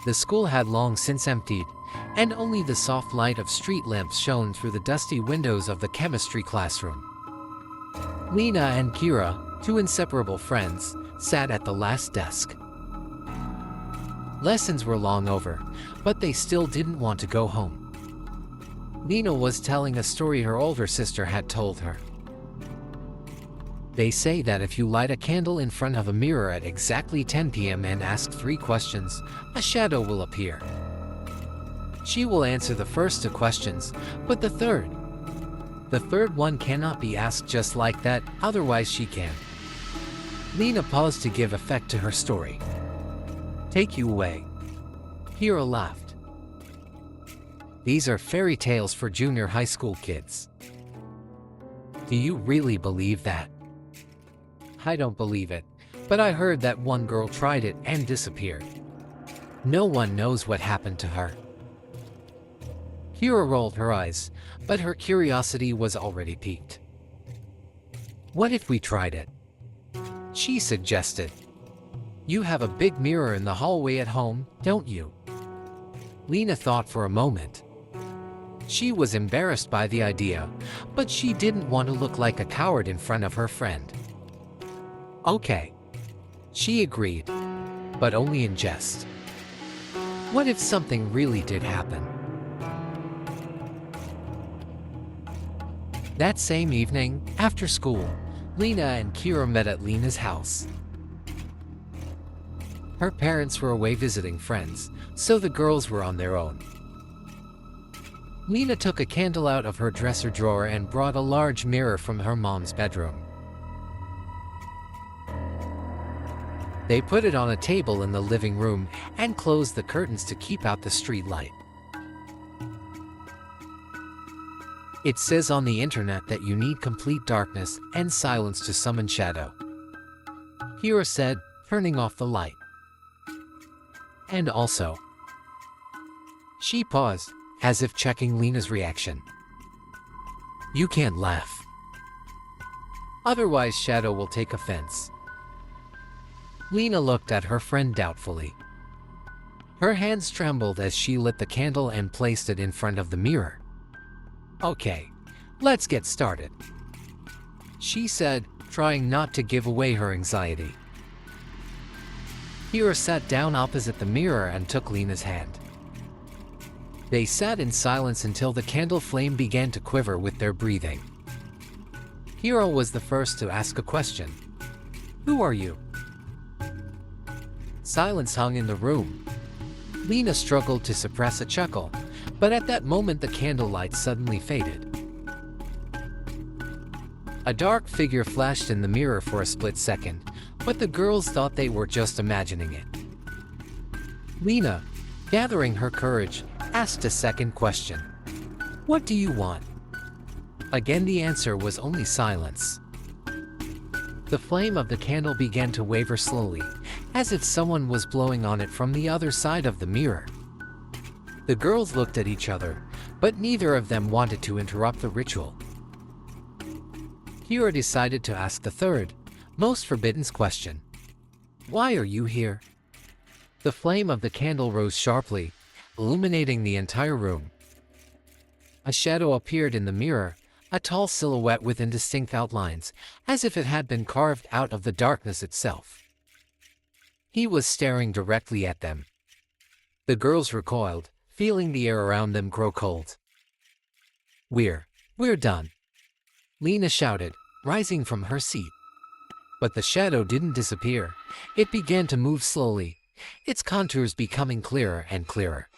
The school had long since emptied, and only the soft light of street lamps shone through the dusty windows of the chemistry classroom. Lena and Kira, two inseparable friends, sat at the last desk. Lessons were long over, but they still didn't want to go home. Lena was telling a story her older sister had told her. They say that if you light a candle in front of a mirror at exactly 10 p.m. and ask 3 questions, a shadow will appear. She will answer the first 2 questions, but the third one cannot be asked just like that, otherwise she can. Lena paused to give effect to her story. Take you away. Kira laughed. These are fairy tales for junior high school kids. Do you really believe that? I don't believe it, but I heard that one girl tried it and disappeared. No one knows what happened to her. Kira rolled her eyes, but her curiosity was already piqued. What if we tried it? She suggested. You have a big mirror in the hallway at home, don't you? Lena thought for a moment. She was embarrassed by the idea, but she didn't want to look like a coward in front of her friend. Okay. She agreed, but only in jest. What if something really did happen? That same evening, after school, Lena and Kira met at Lena's house. Her parents were away visiting friends, so the girls were on their own. Lena took a candle out of her dresser drawer and brought a large mirror from her mom's bedroom. They put it on a table in the living room and closed the curtains to keep out the street light. It says on the internet that you need complete darkness and silence to summon shadow, Kira said, turning off the light. And also, she paused, as if checking Lena's reaction. You can't laugh. Otherwise Shadow will take offense. Lena looked at her friend doubtfully. Her hands trembled as she lit the candle and placed it in front of the mirror. Okay, let's get started, she said, trying not to give away her anxiety. Kira sat down opposite the mirror and took Lena's hand. They sat in silence until the candle flame began to quiver with their breathing. Kira was the first to ask a question. Who are you? Silence hung in the room. Lena struggled to suppress a chuckle, but at that moment the candlelight suddenly faded. A dark figure flashed in the mirror for a split second, but the girls thought they were just imagining it. Lena, gathering her courage, asked a second question. What do you want? Again the answer was only silence. The flame of the candle began to waver slowly, as if someone was blowing on it from the other side of the mirror. The girls looked at each other, but neither of them wanted to interrupt the ritual. Kira decided to ask the third, most forbidden question. Why are you here? The flame of the candle rose sharply, illuminating the entire room. A shadow appeared in the mirror, a tall silhouette with indistinct outlines, as if it had been carved out of the darkness itself. He was staring directly at them. The girls recoiled, feeling the air around them grow cold. We're done, Lena shouted, rising from her seat. But the shadow didn't disappear. It began to move slowly, its contours becoming clearer and clearer.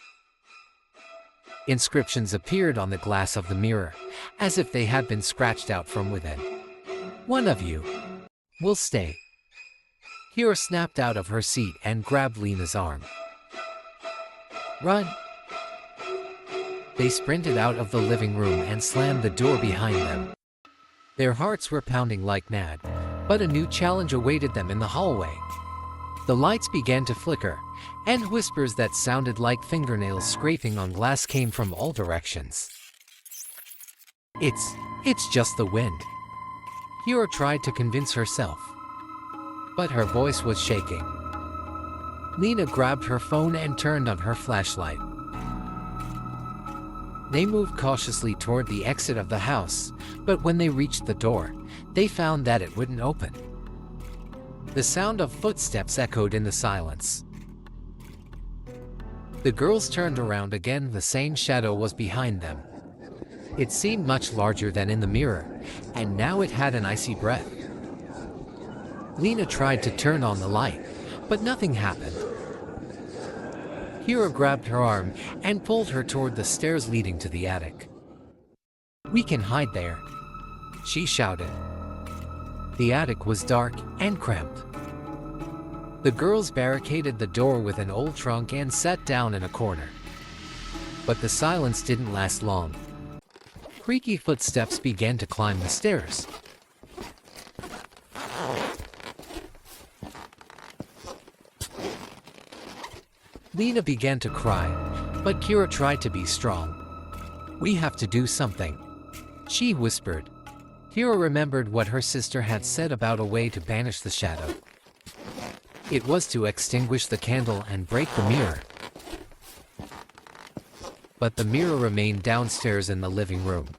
Inscriptions appeared on the glass of the mirror, as if they had been scratched out from within. One of you will stay. Kira snapped out of her seat and grabbed Lena's arm. Run! They sprinted out of the living room and slammed the door behind them. Their hearts were pounding like mad, but a new challenge awaited them in the hallway. The lights began to flicker, and whispers that sounded like fingernails scraping on glass came from all directions. It's just the wind, Kira tried to convince herself. But her voice was shaking. Lena grabbed her phone and turned on her flashlight. They moved cautiously toward the exit of the house, but when they reached the door, they found that it wouldn't open. The sound of footsteps echoed in the silence. The girls turned around again. The same shadow was behind them. It seemed much larger than in the mirror, and now it had an icy breath. Lena tried to turn on the light, but nothing happened. Kira grabbed her arm and pulled her toward the stairs leading to the attic. "We can hide there," she shouted. The attic was dark and cramped. The girls barricaded the door with an old trunk and sat down in a corner. But the silence didn't last long. Creaky footsteps began to climb the stairs. Lena began to cry, but Kira tried to be strong. "We have to do something," she whispered. Kira remembered what her sister had said about a way to banish the shadow. It was to extinguish the candle and break the mirror. But the mirror remained downstairs in the living room.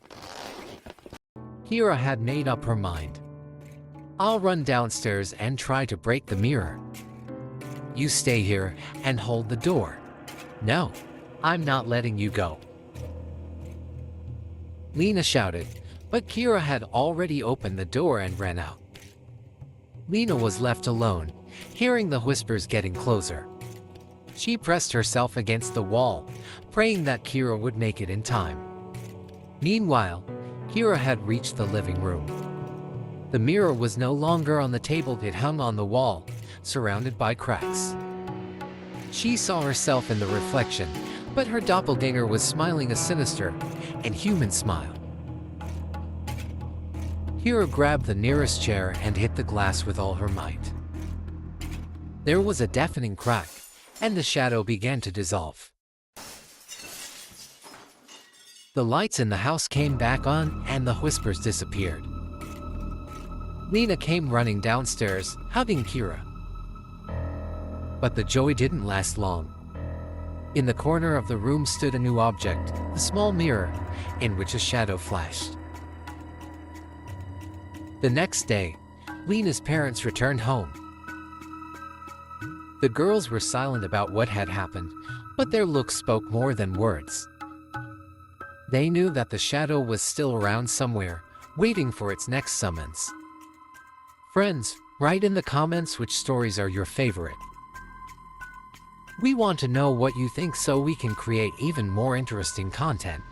Kira had made up her mind. "I'll run downstairs and try to break the mirror. You stay here and hold the door." "No, I'm not letting you go," Lena shouted, but Kira had already opened the door and ran out. Lena was left alone, hearing the whispers getting closer. She pressed herself against the wall, praying that Kira would make it in time. Meanwhile, Kira had reached the living room. The mirror was no longer on the table. It hung on the wall, surrounded by cracks. She saw herself in the reflection, but her doppelganger was smiling a sinister and human smile. Kira grabbed the nearest chair and hit the glass with all her might. There was a deafening crack, and the shadow began to dissolve. The lights in the house came back on, and the whispers disappeared. Lena came running downstairs, hugging Kira. But the joy didn't last long. In the corner of the room stood a new object, a small mirror, in which a shadow flashed. The next day, Lena's parents returned home. The girls were silent about what had happened, but their looks spoke more than words. They knew that the shadow was still around somewhere, waiting for its next summons. Friends, write in the comments which stories are your favorite. We want to know what you think so we can create even more interesting content.